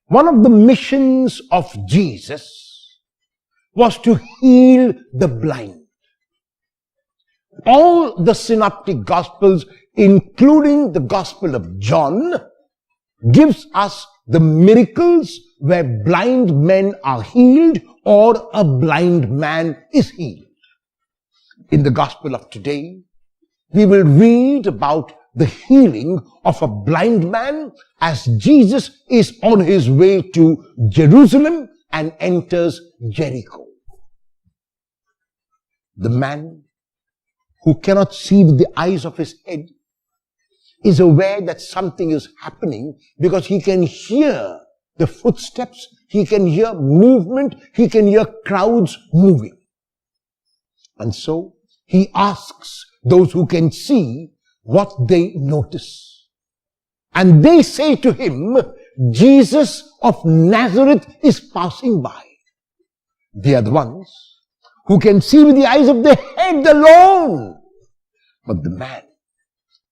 One of the missions of Jesus was to heal the blind. All the synoptic gospels, including the Gospel of John, gives us the miracles where blind men are healed or a blind man is healed. In the Gospel of today, we will read about the healing of a blind man as Jesus is on his way to Jerusalem and enters Jericho. The man who cannot see with the eyes of his head is aware that something is happening because he can hear the footsteps, he can hear movement, he can hear crowds moving. And so he asks those who can see what they notice. And they say to him, Jesus of Nazareth is passing by. They are the ones who can see with the eyes of their head alone. But the man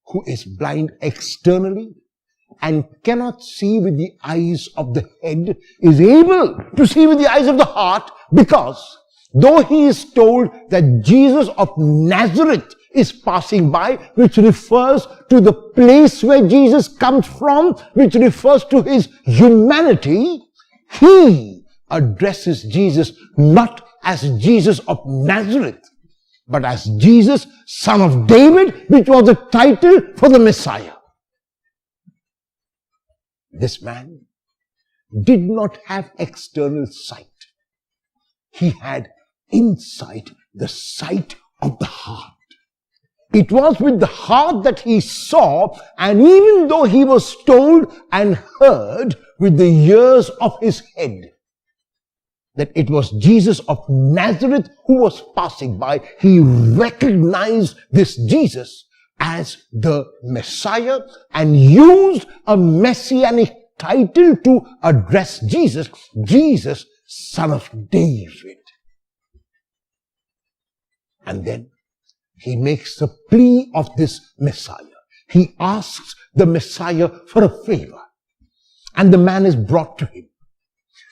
who is blind externally and cannot see with the eyes of the head is able to see with the eyes of the heart, because though he is told that Jesus of Nazareth is passing by, which refers to the place where Jesus comes from, which refers to his humanity, he addresses Jesus not as Jesus of Nazareth, but as Jesus, son of David, which was the title for the Messiah. This man did not have external sight. He had insight, the sight of the heart. It was with the heart that he saw, and even though he was told and heard with the ears of his head that it was Jesus of Nazareth who was passing by, he recognized this Jesus as the Messiah and used a messianic title to address Jesus, Jesus, son of David. And then he makes a plea of this Messiah. He asks the Messiah for a favor. And the man is brought to him.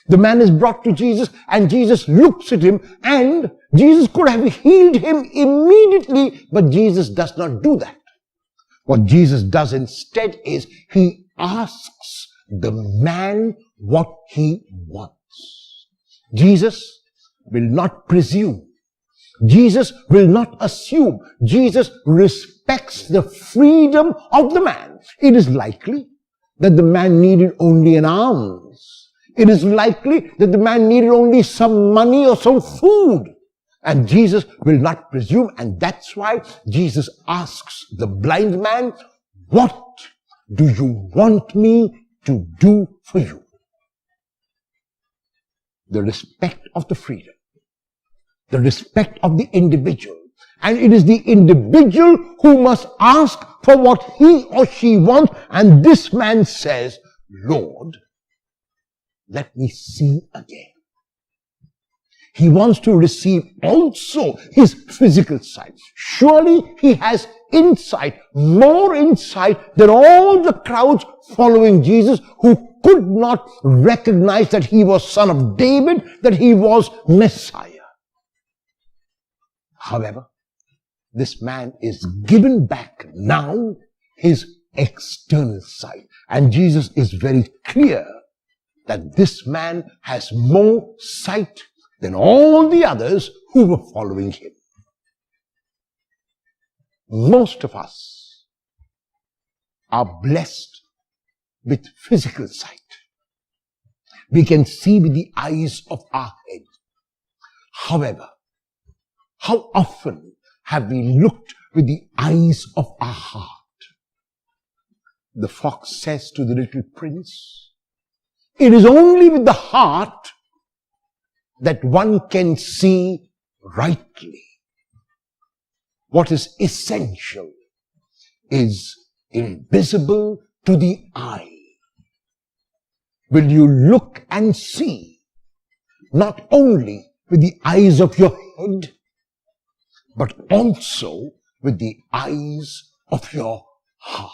The man is brought to Jesus, and Jesus looks at him, and Jesus could have healed him immediately, but Jesus does not do that. What Jesus does instead is he asks the man what he wants. Jesus will not presume. Jesus will not assume. Jesus respects the freedom of the man. It is likely that the man needed only an alms. It is likely that the man needed only some money or some food. And Jesus will not presume. And that's why Jesus asks the blind man, what do you want me to do for you? The respect of the freedom. The respect of the individual. And it is the individual who must ask for what he or she wants. And this man says, Lord, let me see again. He wants to receive also his physical sight. Surely he has insight, more insight than all the crowds following Jesus who could not recognize that he was son of David, that he was Messiah. However, this man is given back now his external sight. And Jesus is very clear that this man has more sight than all the others who were following him. Most of us are blessed with physical sight. We can see with the eyes of our head. However, how often have we looked with the eyes of our heart? The fox says to the little prince, it is only with the heart that one can see rightly. What is essential is invisible to the eye. Will you look and see, not only with the eyes of your head, but also with the eyes of your heart?